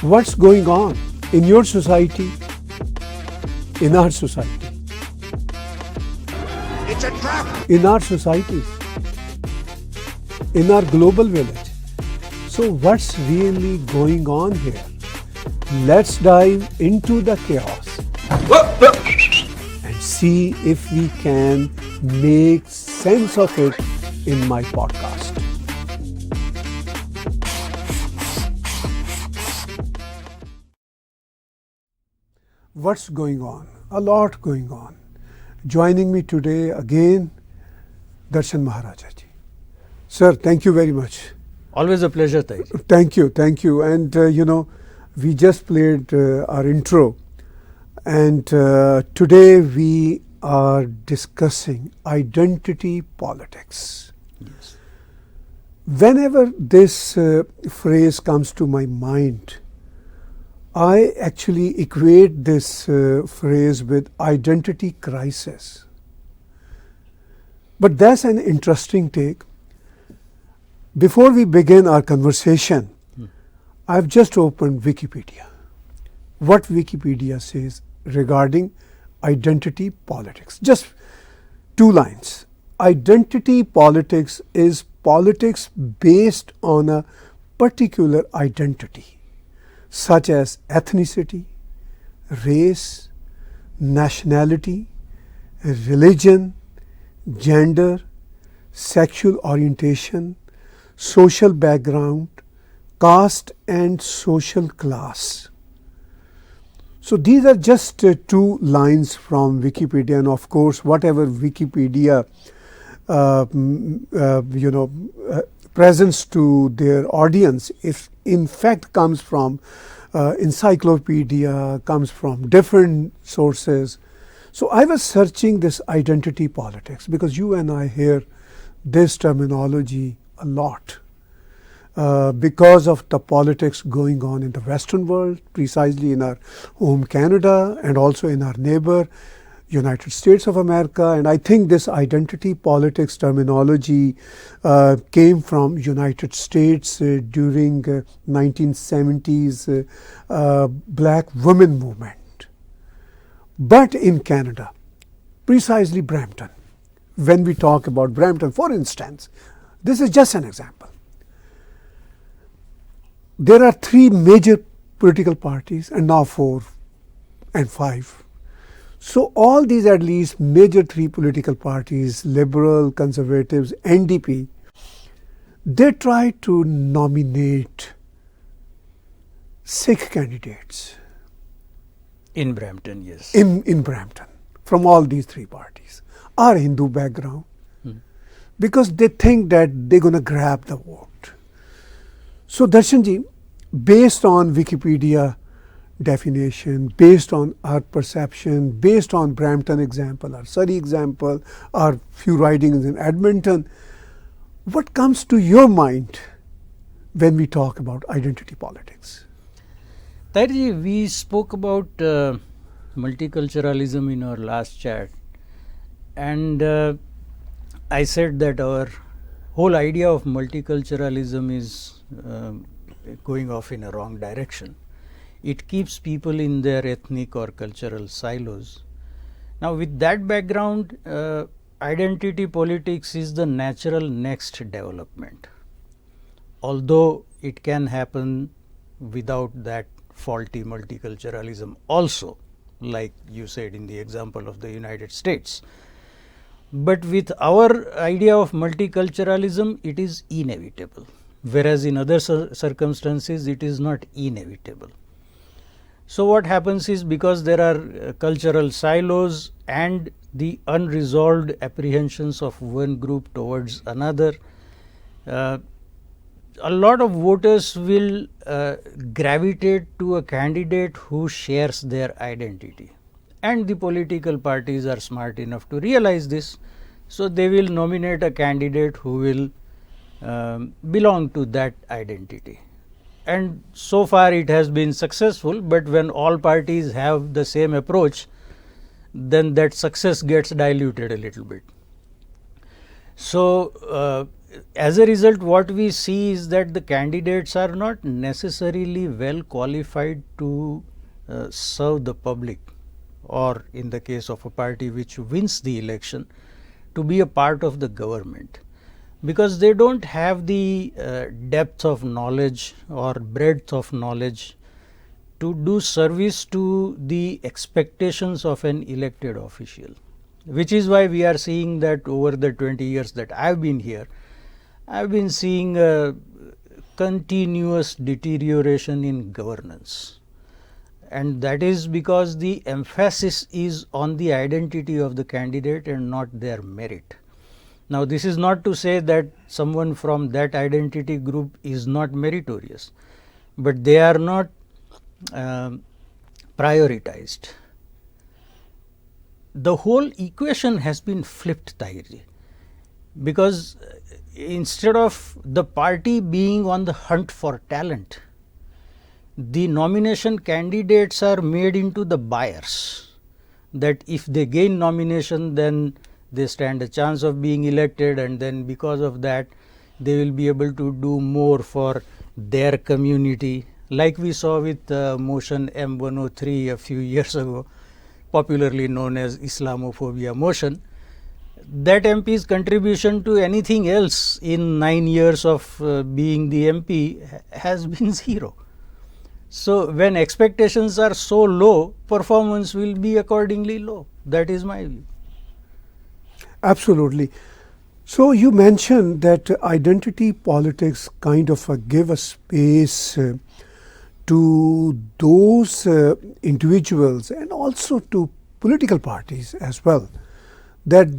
What's going on in your society, in our society? It's a trap! In our societies, in our global village. So what's really going on here? Let's dive into the chaos and see if we can make sense of it in my podcast. What's going on? A lot going on. Joining me today again, Darshan Maharaja ji. Sir, thank you very much. Always a pleasure, Tahir. Thank you. And we just played our intro, and today we are discussing identity politics. Yes. Whenever this phrase comes to my mind, I actually equate this phrase with identity crisis. But that's an interesting take. Before we begin our conversation, I've just opened Wikipedia. What Wikipedia says regarding identity politics. Just 2 lines. Identity politics is politics based on a particular identity, such as ethnicity, race, nationality, religion, gender, sexual orientation, social background, caste and social class. So these are just 2 lines from Wikipedia, and of course whatever Wikipedia presents to their audience, if in fact comes from encyclopedia, comes from different sources. So I was searching this identity politics because you and I hear this terminology a lot because of the politics going on in the Western world, precisely in our home Canada and also in our neighbor United States of America. And I think this identity politics terminology came from United States during 1970s black women movement. But in Canada, precisely Brampton, when we talk about Brampton, for instance, this is just an example. There are 3 major political parties and now 4 and 5. So all these at least major 3 political parties, Liberal, Conservatives, NDP, they try to nominate Sikh candidates. In Brampton, yes. In Brampton, from all these 3 parties, are Hindu background, because they think that they're going to grab the vote. So Darshanji, based on Wikipedia definition, based on our perception, based on Brampton example, our Surrey example, our few ridings in Edmonton, what comes to your mind when we talk about identity politics? Tahirji, we spoke about multiculturalism in our last chat, and I said that our whole idea of multiculturalism is going off in a wrong direction. It keeps people in their ethnic or cultural silos. Now, with that background, identity politics is the natural next development, although it can happen without that faulty multiculturalism also, like you said in the example of the United States. But with our idea of multiculturalism, it is inevitable, whereas in other circumstances, it is not inevitable. So what happens is, because there are cultural silos and the unresolved apprehensions of one group towards another, a lot of voters will gravitate to a candidate who shares their identity. And the political parties are smart enough to realize this, so they will nominate a candidate who will belong to that identity. And so far it has been successful, but when all parties have the same approach, then that success gets diluted a little bit. So as a result, what we see is that the candidates are not necessarily well qualified to serve the public, or in the case of a party which wins the election, to be a part of the government, because they don't have the depth of knowledge or breadth of knowledge to do service to the expectations of an elected official, which is why we are seeing that over the 20 years that I have been here, I have been seeing a continuous deterioration in governance. And that is because the emphasis is on the identity of the candidate and not their merit. Now, this is not to say that someone from that identity group is not meritorious, but they are not prioritized. The whole equation has been flipped, Tahirji, because instead of the party being on the hunt for talent, the nomination candidates are made into the buyers, that if they gain nomination, then they stand a chance of being elected, and then because of that they will be able to do more for their community, like we saw with motion M103 a few years ago, popularly known as Islamophobia motion. That MP's contribution to anything else in 9 years of being the MP has been zero. So, when expectations are so low, performance will be accordingly low. That is my view. Absolutely. So, you mentioned that identity politics kind of give a space to those individuals and also to political parties as well, that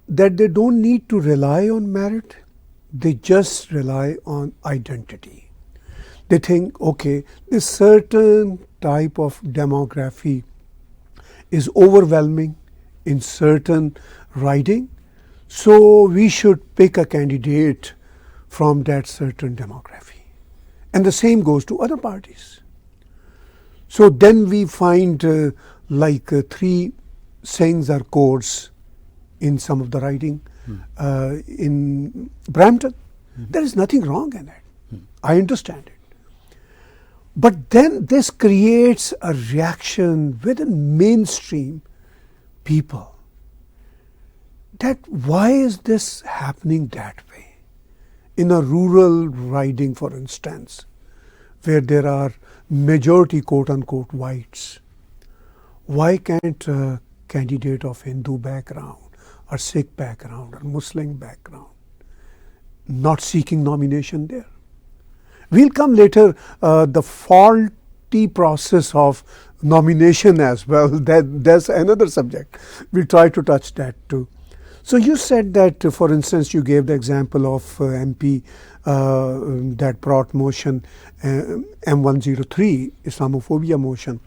they don't need to rely on merit, they just rely on identity. They think, okay, this certain type of demography is overwhelming in certain riding, so we should pick a candidate from that certain demography. And the same goes to other parties. So then we find three sayings or codes in some of the riding in Brampton. There is nothing wrong in it. I understand it. But then this creates a reaction within mainstream people, that why is this happening that way? In a rural riding, for instance, where there are majority quote unquote whites, why can't a candidate of Hindu background or Sikh background or Muslim background not seeking nomination there? We'll come later, the faulty process of nomination as well. That's another subject. We'll try to touch that too. So you said that, for instance, you gave the example of MP that brought motion M103, Islamophobia motion,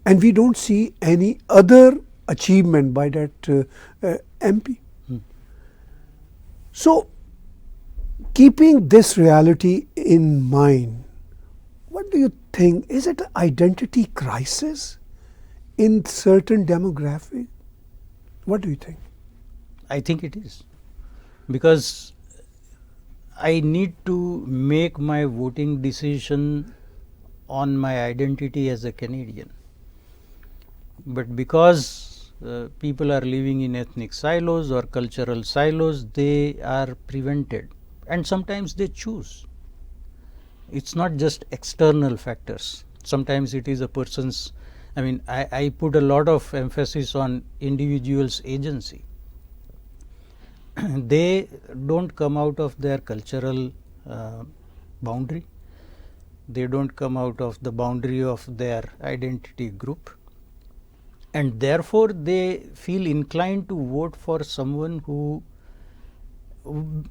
and we don't see any other achievement by that MP. So, keeping this reality in mind, what do you think? Is it an identity crisis in certain demographic? What do you think? I think it is, because I need to make my voting decision on my identity as a Canadian. But because people are living in ethnic silos or cultural silos, they are prevented, and sometimes they choose. It's not just external factors. Sometimes it is a person's, I put a lot of emphasis on individuals' agency. They don't come out of their cultural boundary. They don't come out of the boundary of their identity group, and therefore they feel inclined to vote for someone who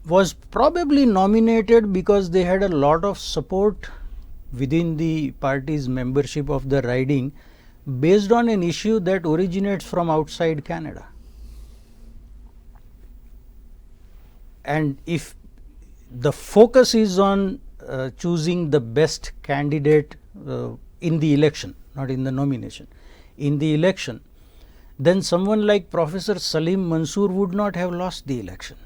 was probably nominated because they had a lot of support within the party's membership of the riding based on an issue that originates from outside Canada. And if the focus is on choosing the best candidate in the election, not in the nomination, in the election, then someone like Professor Salim Mansoor would not have lost the election.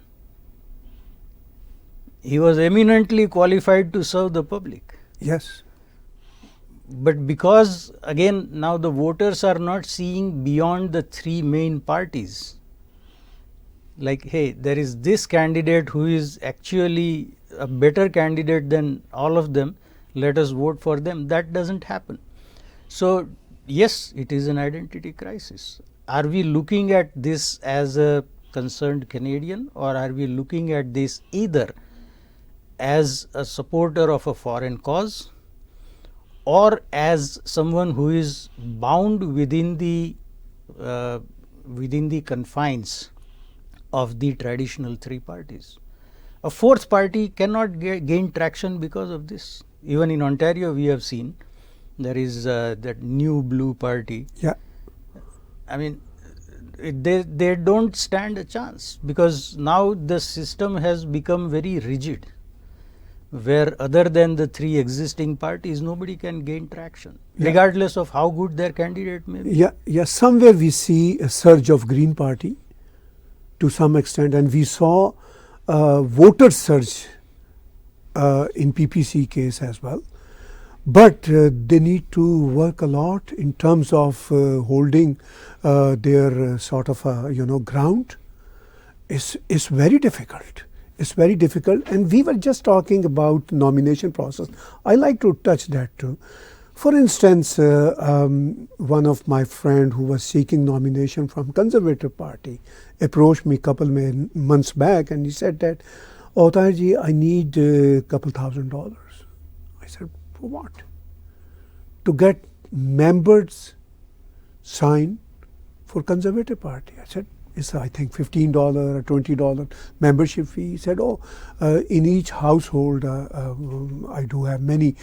He was eminently qualified to serve the public. Yes. But because again now the voters are not seeing beyond the three main parties, like, hey, there is this candidate who is actually a better candidate than all of them, let us vote for them. That doesn't happen. So yes, it is an identity crisis. Are we looking at this as a concerned Canadian, or are we looking at this either as a supporter of a foreign cause or as someone who is bound within the confines of the traditional three parties? A fourth party cannot gain traction because of this. Even in Ontario, we have seen there is that new blue party. Yeah. I mean, they don't stand a chance because now the system has become very rigid, where other than the three existing parties, nobody can gain traction, regardless of how good their candidate may be. Yeah. Somewhere we see a surge of Green Party to some extent, and we saw voter surge in PPC case as well. But they need to work a lot in terms of holding their sort of ground. It's very difficult. It's very difficult, and we were just talking about nomination process. I like to touch that too. For instance, one of my friend who was seeking nomination from Conservative Party approached me a couple months back, and he said that, "Oh, Tahir ji, I need a couple $1,000." I said, "For what?" "To get members sign for Conservative Party." I said, "It's I think $15 or $20 membership fee." He said, "Oh, in each household, I do have many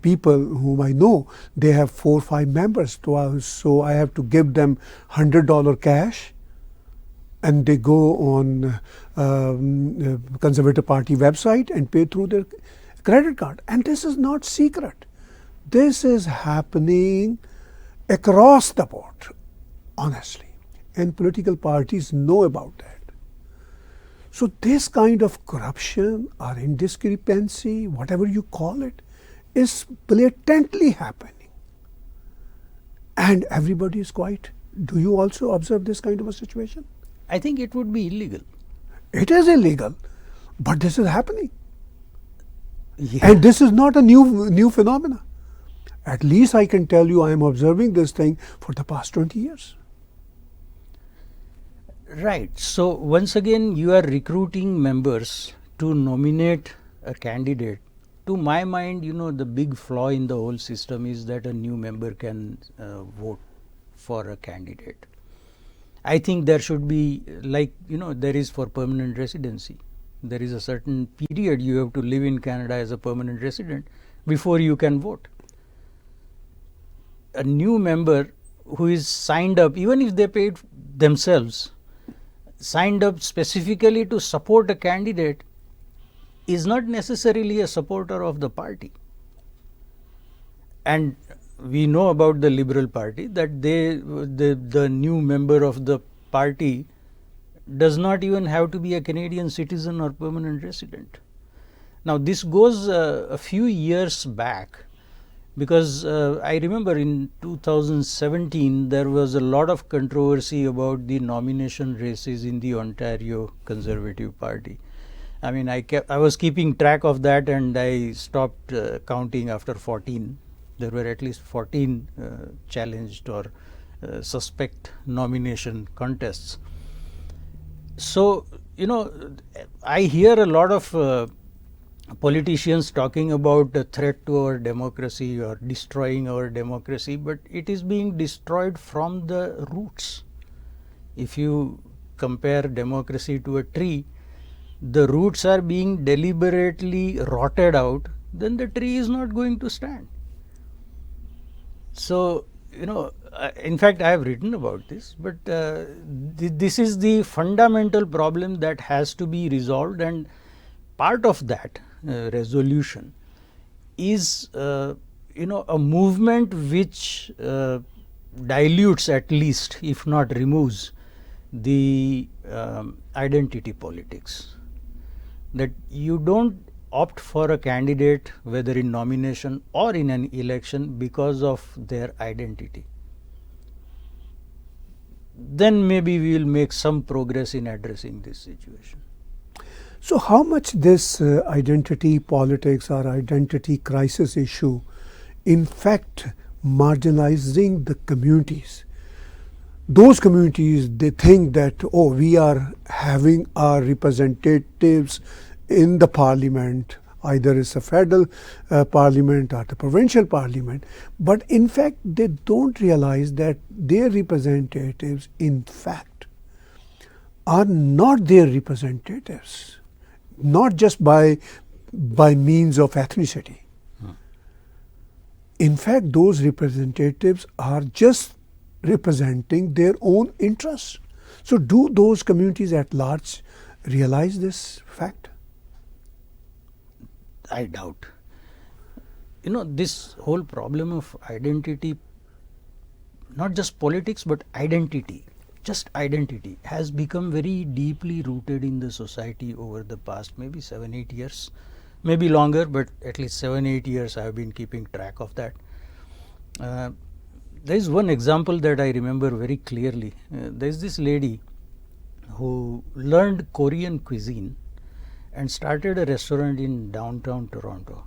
people whom I know. They have 4 or 5 members, so I have to give them $100 cash, and they go on Conservative Party website and pay through their credit card." And this is not secret. This is happening across the board, honestly. And political parties know about that. So this kind of corruption or indiscrepancy, whatever you call it, is blatantly happening. And everybody is quiet. Do you also observe this kind of a situation? I think it would be illegal. It is illegal, but this is happening. Yeah. And this is not a new phenomena. At least I can tell you I am observing this thing for the past 20 years. Right. So once again, you are recruiting members to nominate a candidate. To my mind, the big flaw in the whole system is that a new member can vote for a candidate. I think there should be, like, there is for permanent residency. There is a certain period you have to live in Canada as a permanent resident before you can vote. A new member who is signed up, even if they paid themselves, signed up specifically to support a candidate, is not necessarily a supporter of the party. And we know about the Liberal Party that the new member of the party does not even have to be a Canadian citizen or permanent resident. Now this goes a few years back, because I remember in 2017 there was a lot of controversy about the nomination races in the Ontario Conservative Party. I mean, I was keeping track of that, and I stopped counting after 14. There were at least 14 challenged or suspect nomination contests. So, I hear a lot of politicians talking about a threat to our democracy or destroying our democracy, but it is being destroyed from the roots. If you compare democracy to a tree, the roots are being deliberately rotted out, then the tree is not going to stand. So, in fact, I have written about this, but this is the fundamental problem that has to be resolved, and part of that resolution is, a movement which dilutes, at least, if not removes, the identity politics. that you don't opt for a candidate, whether in nomination or in an election, because of their identity. Then maybe we will make some progress in addressing this situation. So how much this identity politics or identity crisis issue in fact marginalizing the communities? Those communities, they think that, oh, we are having our representatives in the parliament, either it's a federal parliament or the provincial parliament, but in fact they don't realize that their representatives in fact are not their representatives, not just by means of ethnicity. In fact, those representatives are just representing their own interests. So do those communities at large realize this fact? I doubt. This whole problem of identity, not just politics but identity, just identity, has become very deeply rooted in the society over the past maybe 7-8 years, maybe longer, but at least 7-8 years I have been keeping track of that. There is one example that I remember very clearly. There is this lady who learned Korean cuisine and started a restaurant in downtown Toronto.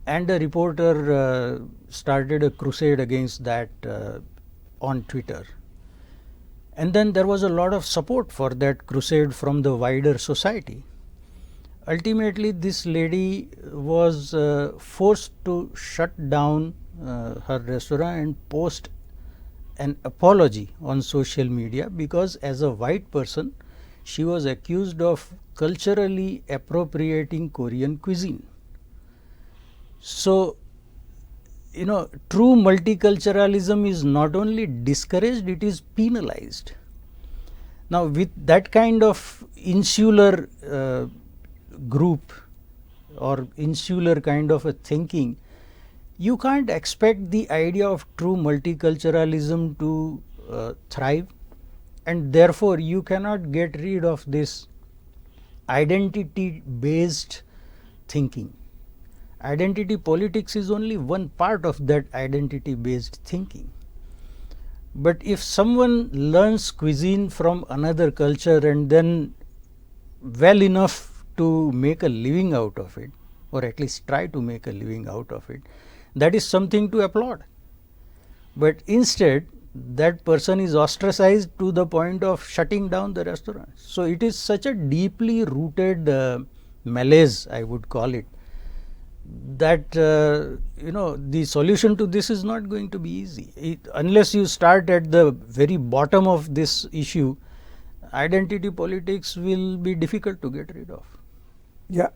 And a reporter started a crusade against that on Twitter. And then there was a lot of support for that crusade from the wider society. Ultimately, this lady was forced to shut down her restaurant and post an apology on social media, because as a white person she was accused of culturally appropriating Korean cuisine. So, true multiculturalism is not only discouraged, it is penalized. Now, with that kind of insular group or insular kind of a thinking, you can't expect the idea of true multiculturalism to thrive, and therefore you cannot get rid of this identity based thinking. Identity politics is only one part of that identity based thinking. But if someone learns cuisine from another culture and then well enough to make a living out of it, or at least try to make a living out of it, that is something to applaud. But instead, that person is ostracized to the point of shutting down the restaurant. So it is such a deeply rooted malaise, I would call it, that the solution to this is not going to be easy. Unless you start at the very bottom of this issue, identity politics will be difficult to get rid of. Yeah.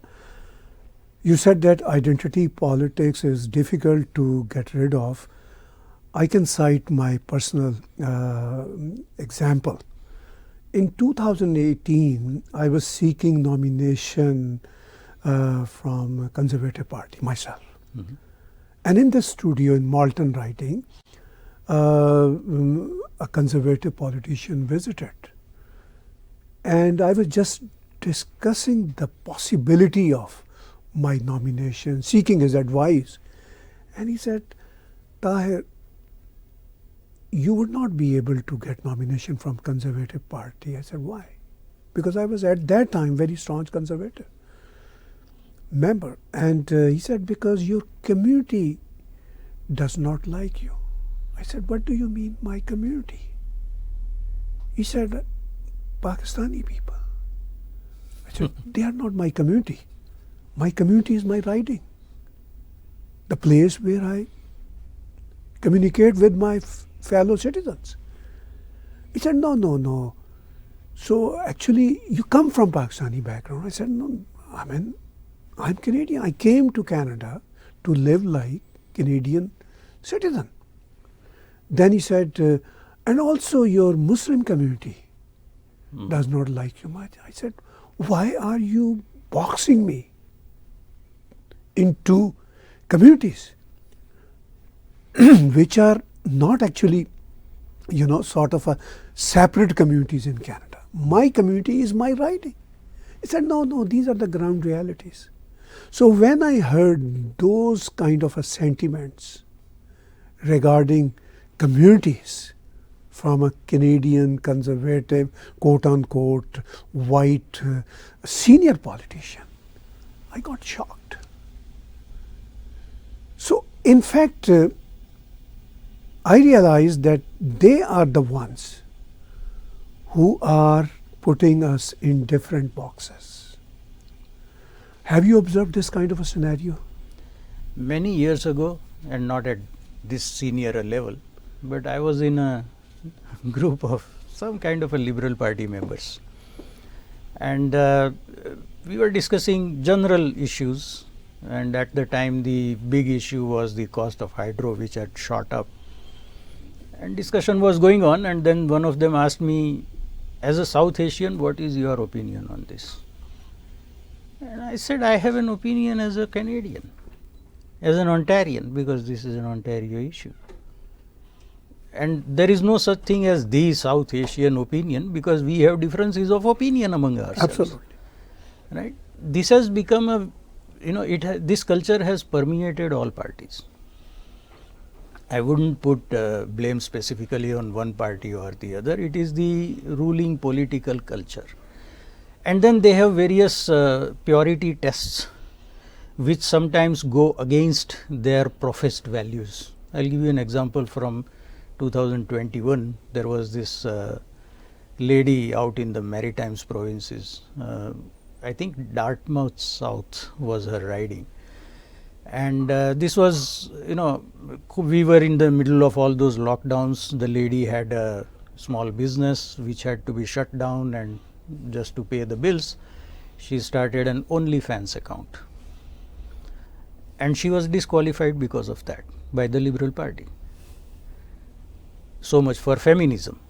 You said that identity politics is difficult to get rid of. I can cite my personal example. In 2018, I was seeking nomination from Conservative Party myself. Mm-hmm. And in the studio in Malton Writing, a Conservative politician visited. And I was just discussing the possibility of my nomination, seeking his advice. And he said, Tahir, you would not be able to get nomination from Conservative Party. I said, why? Because I was at that time very staunch Conservative member. And he said, because your community does not like you. I said, what do you mean, my community? He said, Pakistani people. I said, they are not my community. My community is my riding, the place where I communicate with my fellow citizens. He said, no. So actually, you come from Pakistani background. I said, no, I'm Canadian. I came to Canada to live like Canadian citizen. Then he said, and also your Muslim community does not like you much. I said, why are you boxing me into communities which are not actually, sort of a separate communities in Canada? My community is my riding. He said, no, these are the ground realities. So when I heard those kind of sentiments regarding communities from a Canadian conservative, quote unquote, white senior politician, I got shocked. So in fact, I realized that they are the ones who are putting us in different boxes. Have you observed this kind of a scenario? Many years ago, and not at this senior a level, but I was in a group of some kind of a Liberal Party members, and we were discussing general issues, and at the time the big issue was the cost of hydro, which had shot up, and discussion was going on, and then one of them asked me, as a South Asian, what is your opinion on this? And I said, I have an opinion as a Canadian, as an Ontarian, because this is an Ontario issue. And there is no such thing as the South Asian opinion, because we have differences of opinion among ourselves. Absolutely. Right? This has become a, this culture has permeated all parties. I wouldn't put blame specifically on one party or the other. It is the ruling political culture. And then they have various purity tests which sometimes go against their professed values. I'll give you an example from 2021. There was this lady out in the Maritime provinces. I think Dartmouth South was her riding. And this was, we were in the middle of all those lockdowns. The lady had a small business which had to be shut down, and just to pay the bills, she started an OnlyFans account. And she was disqualified because of that by the Liberal Party. So much for feminism.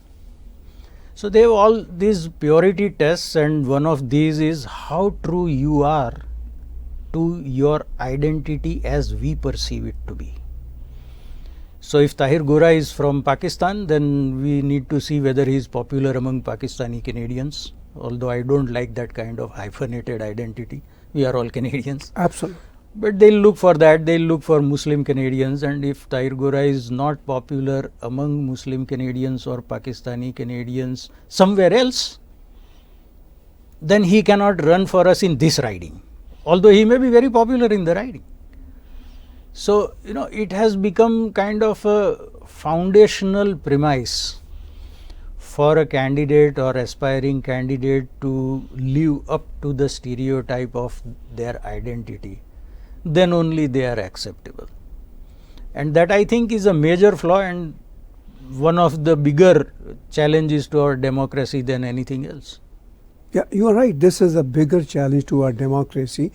So they have all these purity tests, and one of these is how true you are to your identity as we perceive it to be. So if Tahir Gora is from Pakistan, then we need to see whether he is popular among Pakistani Canadians, although I don't like that kind of hyphenated identity. We are all Canadians. Absolutely. But they'll look for that, they'll look for Muslim Canadians, and if Tahir Gora is not popular among Muslim Canadians or Pakistani Canadians somewhere else, then he cannot run for us in this riding, although he may be very popular in the riding. So, it has become kind of a foundational premise for a candidate or aspiring candidate to live up to the stereotype of their identity. Then only they are acceptable. And that, I think, is a major flaw and one of the bigger challenges to our democracy than anything else. Yeah, you are right. This is a bigger challenge to our democracy.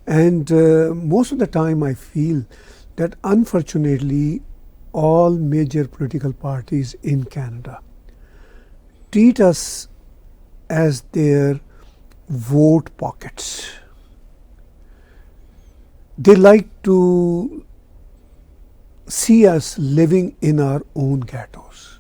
And most of the time I feel that unfortunately all major political parties in Canada treat us as their vote pockets. They like to see us living in our own ghettos.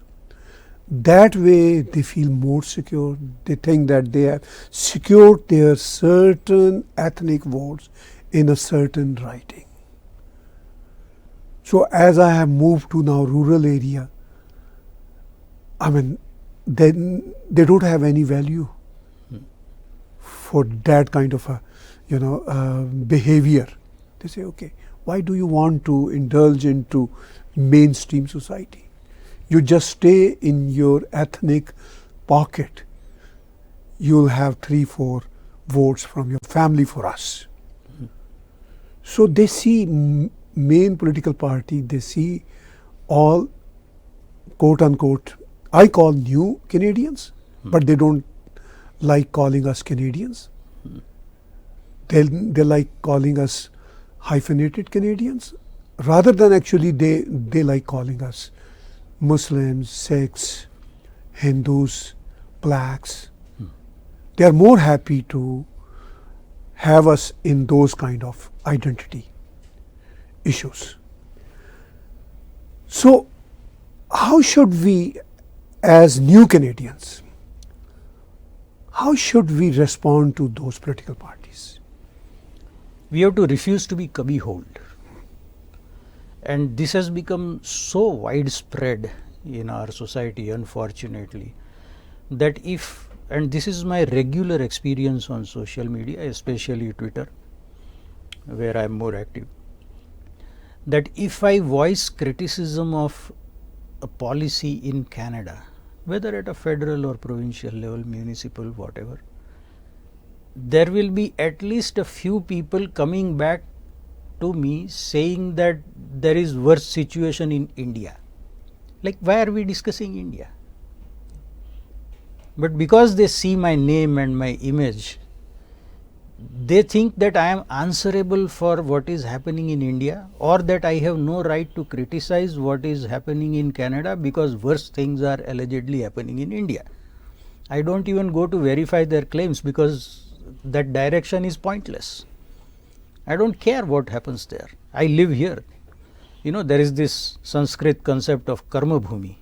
That way they feel more secure. They think that they have secured their certain ethnic votes in a certain riding. So as I have moved to now rural area, then they don't have any value for that kind of a behavior. They say, okay, why do you want to indulge into mainstream society? You just stay in your ethnic pocket. You'll have 3-4 votes from your family for us. So they see main political party, they see all quote unquote, I call new Canadians, but they don't like calling us Canadians. They like calling us hyphenated Canadians, rather than actually they like calling us Muslims, Sikhs, Hindus, blacks. They are more happy to have us in those kind of identity issues. So how should we, as new Canadians, How should we respond to those political parties? We have to refuse to be cubbyholed. And this has become so widespread in our society, unfortunately, that if, and this is my regular experience on social media, especially Twitter, where I am more active, that if I voice criticism of a policy in Canada, whether at a federal or provincial level, municipal, whatever, there will be at least a few people coming back to me saying that there is worse situation in India. Like, why are we discussing India? But because they see my name and my image, they think that I am answerable for what is happening in India, or that I have no right to criticize what is happening in Canada because worse things are allegedly happening in India. I don't even go to verify their claims because that direction is pointless. I don't care what happens there. I live here. You know, there is this Sanskrit concept of karma bhumi,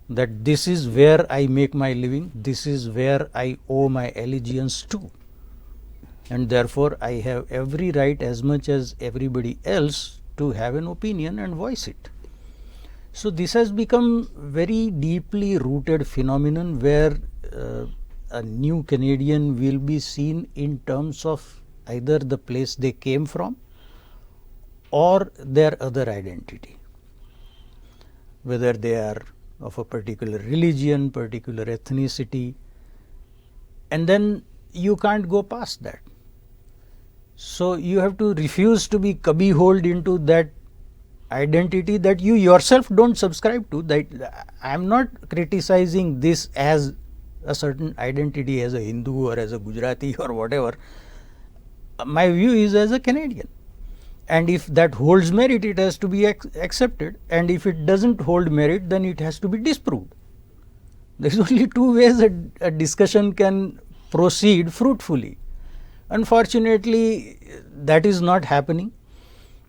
that this is where I make my living, this is where I owe my allegiance to. And therefore, I have every right as much as everybody else to have an opinion and voice it. So this has become very deeply rooted phenomenon where a new Canadian will be seen in terms of either the place they came from or their other identity, whether they are of a particular religion, particular ethnicity, and then you can't go past that. So you have to refuse to be cubbyholed into that identity that you yourself don't subscribe to. That I am not criticizing this as a certain identity, as a Hindu or as a Gujarati or whatever. My view is as a Canadian, and if that holds merit, it has to be accepted, and if it doesn't hold merit, then it has to be disproved. There is only two ways a discussion can proceed fruitfully. Unfortunately, that is not happening,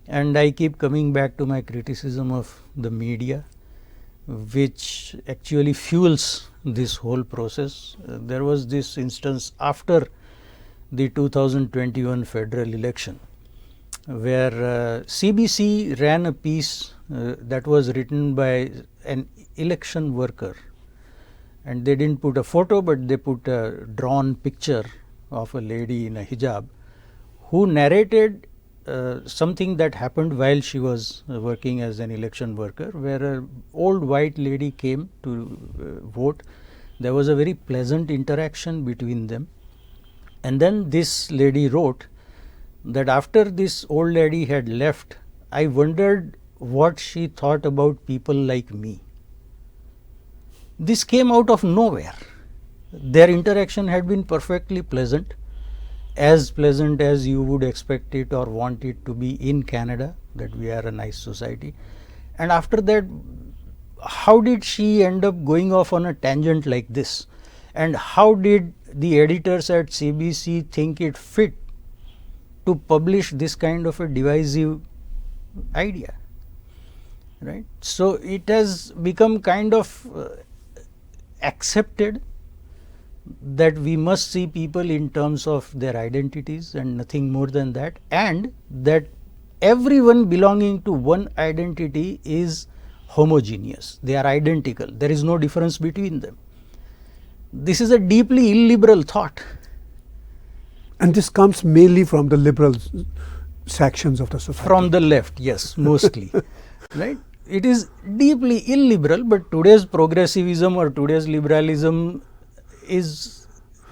and I keep coming back to my criticism of the media, which actually fuels this whole process. There was this instance after the 2021 federal election, where CBC ran a piece that was written by an election worker, and they didn't put a photo, but they put a drawn picture of a lady in a hijab who narrated something that happened while she was working as an election worker, where an old white lady came to vote. There was a very pleasant interaction between them, and then this lady wrote that after this old lady had left, I wondered what she thought about people like me. This came out of nowhere. Their interaction had been perfectly pleasant as you would expect it or want it to be in Canada, that we are a nice society. And after that, how did she end up going off on a tangent like this? And how did the editors at CBC think it fit to publish this kind of a divisive idea? Right? So it has become kind of accepted that we must see people in terms of their identities and nothing more than that, and that everyone belonging to one identity is homogeneous. They are identical. There is no difference between them. This is a deeply illiberal thought. And this comes mainly from the liberal sections of the society. From the left, yes, mostly. Right? It is deeply illiberal, but today's progressivism or today's liberalism is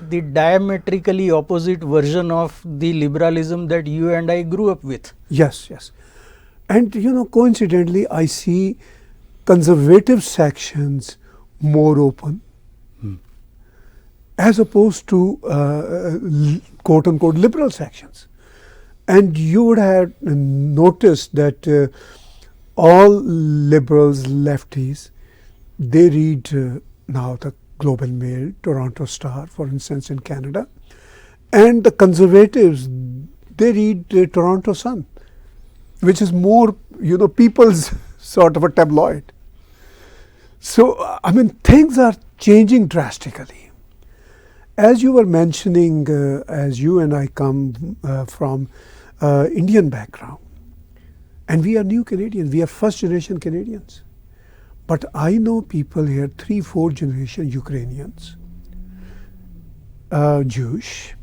the diametrically opposite version of the liberalism that you and I grew up with. Yes, yes. And you know, coincidentally, I see conservative sections more open as opposed to quote unquote liberal sections. And you would have noticed that all liberals, lefties, they read now the Globe and Mail, Toronto Star, for instance, in Canada, and the conservatives, they read Toronto Sun, which is more, you know, people's sort of a tabloid. So, I mean, things are changing drastically. as you were mentioning, as you and I come from Indian background, and we are new Canadians, we are first generation Canadians. But I know people here, 3-4 generation Ukrainians, Jewish,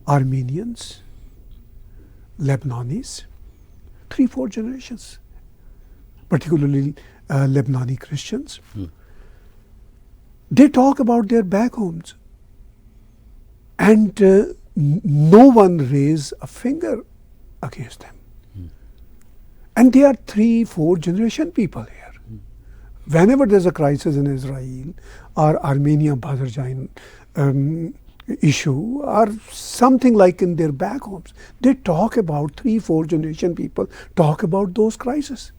Armenians, Lebanese, 3-4 generations, particularly Lebanese Christians. They talk about their back homes, and no one raise a finger against them. And they are 3-4 generation people here. Whenever there's a crisis in Israel or Armenia-Azerbaijan issue or something like in their back homes, they talk about 3-4 generation people talk about those crises.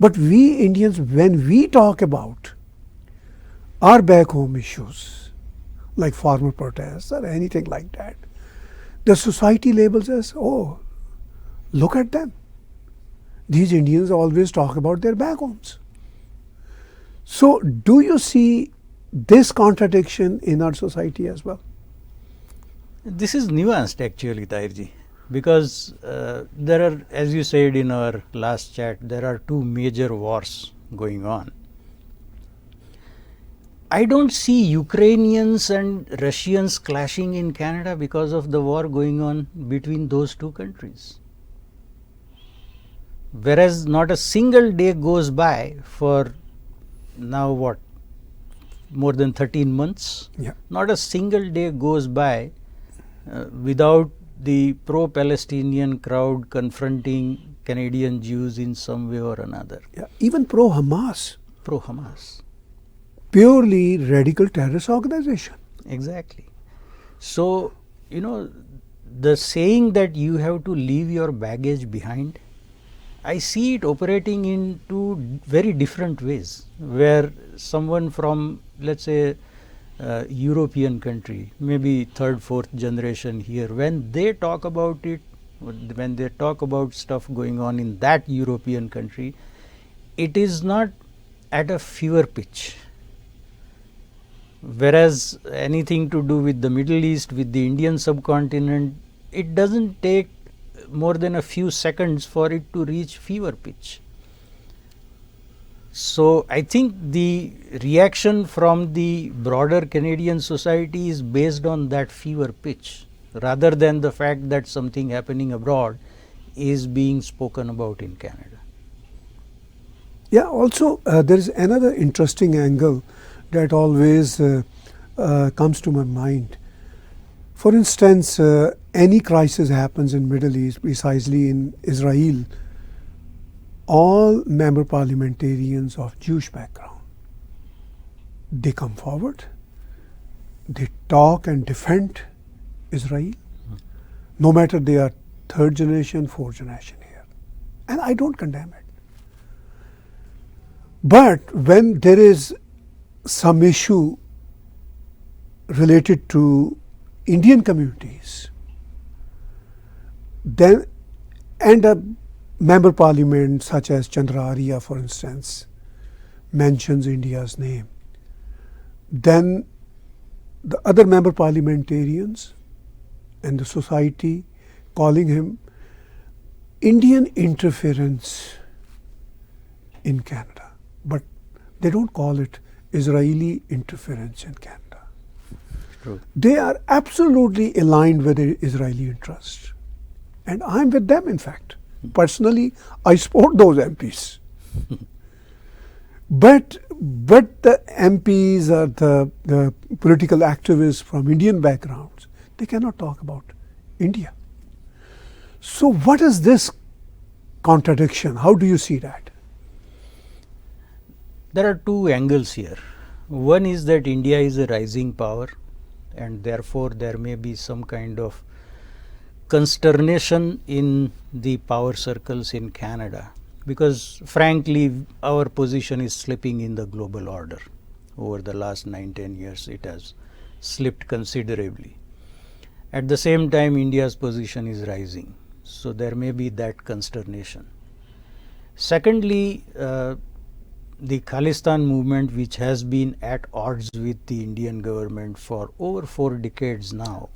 But we Indians, when we talk about our back home issues, like farmer protests or anything like that, the society labels us, oh, look at them. These Indians always talk about their back homes. So, do you see this contradiction in our society as well? This is nuanced actually, Tahirji, because there are, as you said in our last chat, there are two major wars going on. I don't see Ukrainians and Russians clashing in Canada because of the war going on between those two countries. Whereas not a single day goes by for now what, more than 13 months? Yeah. Not a single day goes by without the pro-Palestinian crowd confronting Canadian Jews in some way or another. Yeah. Even pro-Hamas. Pro-Hamas. Purely radical terrorist organization. Exactly. So, the saying that you have to leave your baggage behind, I see it operating in two very different ways, where someone from, let's say, European country, maybe 3rd, 4th generation here, when they talk about it, when they talk about stuff going on in that European country, it is not at a fever pitch. Whereas anything to do with the Middle East, with the Indian subcontinent, it doesn't take more than a few seconds for it to reach fever pitch. So, I think the reaction from the broader Canadian society is based on that fever pitch, rather than the fact that something happening abroad is being spoken about in Canada. Yeah, also there is another interesting angle that always comes to my mind. For instance, any crisis happens in Middle East, precisely in Israel, all member parliamentarians of Jewish background, they come forward, they talk and defend Israel, no matter they are 3rd generation, 4th generation here. And I don't condemn it. But when there is some issue related to Indian communities, then, and a member parliament such as Chandra Arya, for instance, mentions India's name, then the other member parliamentarians and the society calling him Indian interference in Canada, but they don't call it Israeli interference in Canada. True. They are absolutely aligned with the Israeli interest. And I'm with them, in fact. Personally, I support those MPs. But the MPs or the political activists from Indian backgrounds, they cannot talk about India. So what is this contradiction? How do you see that? There are two angles here. One is that India is a rising power, and therefore there may be some kind of consternation in the power circles in Canada, because frankly our position is slipping in the global order. Over the last 9-10 years it has slipped considerably. At the same time, India's position is rising, so there may be that consternation. Secondly, the Khalistan movement, which has been at odds with the Indian government for over 4 decades now,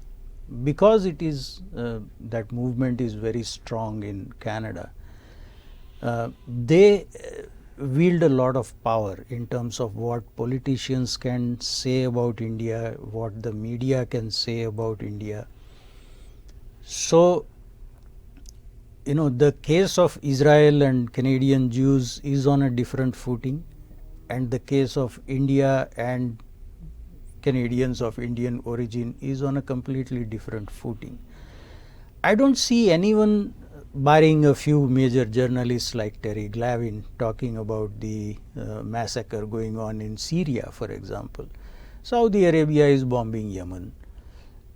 because it is that movement is very strong in Canada, they wield a lot of power in terms of what politicians can say about India, what the media can say about India. So, the case of Israel and Canadian Jews is on a different footing, and the case of India and Canadians of Indian origin is on a completely different footing. I don't see anyone, barring a few major journalists like Terry Glavin, talking about the massacre going on in Syria, for example. Saudi Arabia is bombing Yemen.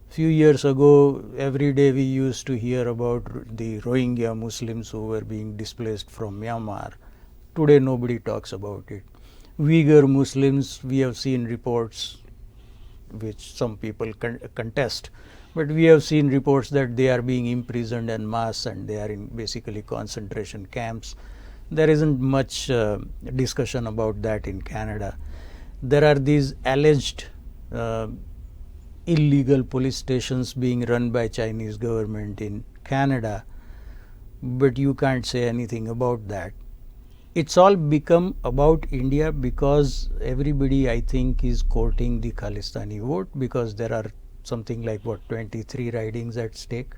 Few years ago, every day we used to hear about the Rohingya Muslims who were being displaced from Myanmar. Today nobody talks about it. Uyghur Muslims, we have seen reports which some people contest, but we have seen reports that they are being imprisoned en masse and they are in basically concentration camps. There isn't much discussion about that in Canada. There are these alleged illegal police stations being run by Chinese government in Canada, but you can't say anything about that. It's all become about India because everybody, I think, is courting the Khalistani vote, because there are something like 23 ridings at stake.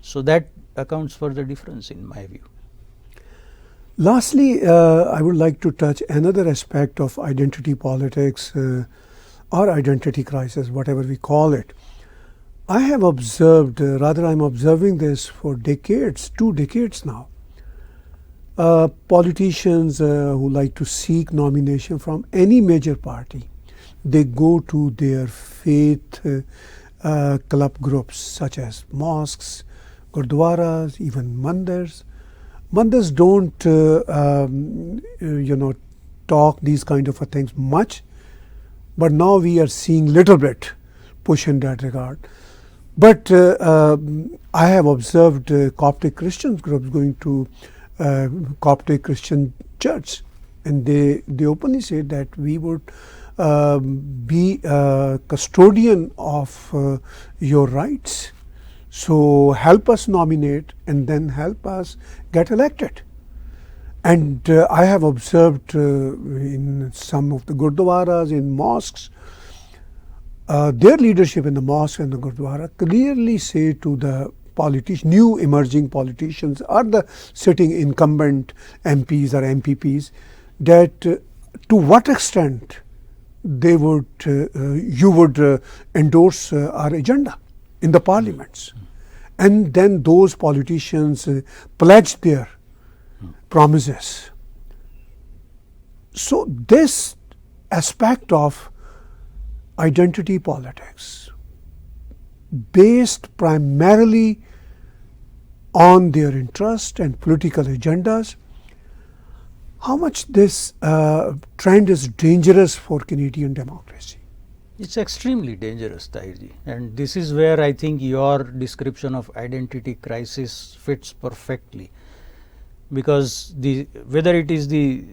So that accounts for the difference in my view. Lastly, I would like to touch another aspect of identity politics or identity crisis, whatever we call it. I have observed, rather I'm observing this for decades, 2 decades now. Politicians who like to seek nomination from any major party, they go to their faith club groups such as mosques, gurdwaras, even mandirs. Mandirs don't, talk these kind of things much, but now we are seeing little bit push in that regard. But I have observed Coptic Christian groups going to Coptic Christian church, and they openly say that we would be a custodian of your rights. So help us nominate and then help us get elected. And I have observed in some of the gurdwaras, in mosques, their leadership in the mosque and the gurdwara clearly say to the new emerging politicians or the sitting incumbent MPs or MPPs that to what extent they would you would endorse our agenda in the parliaments. And then those politicians pledge their promises. So this aspect of identity politics, based primarily on their interest and political agendas, how much this trend is dangerous for Canadian democracy? It's extremely dangerous, Tahirji, and this is where I think your description of identity crisis fits perfectly, because whether it is the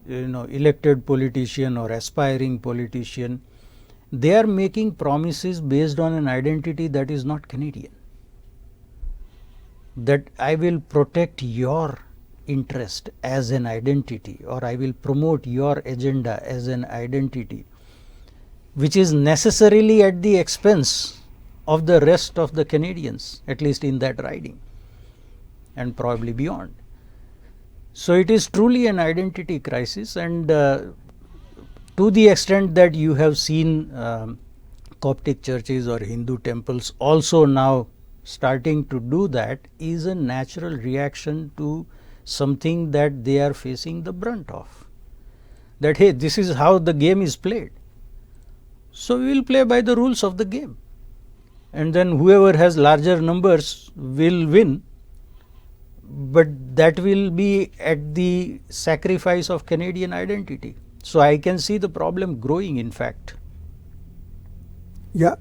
elected politician or aspiring politician, they are making promises based on an identity that is not Canadian. That I will protect your interest as an identity, or I will promote your agenda as an identity, which is necessarily at the expense of the rest of the Canadians, at least in that riding, and probably beyond. So it is truly an identity crisis, and to the extent that you have seen Coptic churches or Hindu temples also now starting to do that, is a natural reaction to something that they are facing the brunt of. That, hey, this is how the game is played. So we will play by the rules of the game. And then whoever has larger numbers will win. But that will be at the sacrifice of Canadian identity. So I can see the problem growing, in fact. Yeah.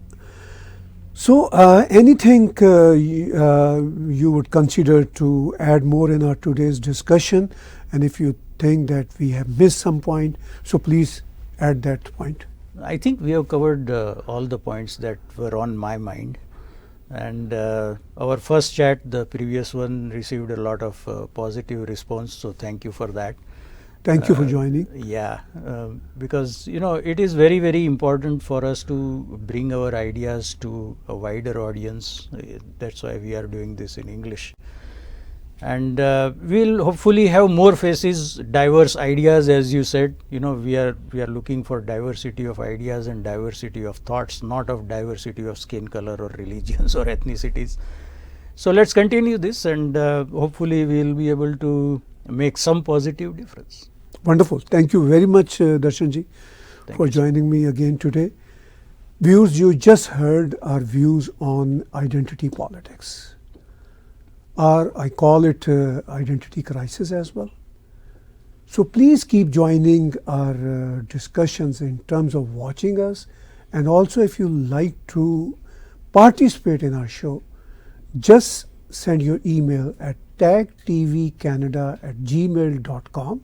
So anything you would consider to add more in our today's discussion? And if you think that we have missed some point, so please add that point. I think we have covered all the points that were on my mind. And our first chat, the previous one, received a lot of positive response, so thank you for that. Thank you for joining. Yeah, because it is very, very important for us to bring our ideas to a wider audience. That's why we are doing this in English. And we'll hopefully have more faces, diverse ideas, as you said. We are looking for diversity of ideas and diversity of thoughts, not of diversity of skin color or religions or ethnicities. So let's continue this, and hopefully we'll be able to make some positive difference. Wonderful. Thank you very much, Darshanji, for joining me again today. Viewers, you just heard our views on identity politics. Or I call it identity crisis as well. So please keep joining our discussions in terms of watching us, and also if you like to participate in our show, just send your email at tagtvcanada@gmail.com,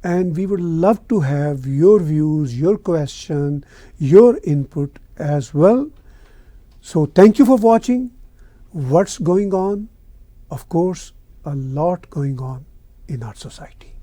and we would love to have your views, your question, your input as well. So thank you for watching. What's going on? Of course, a lot going on in our society.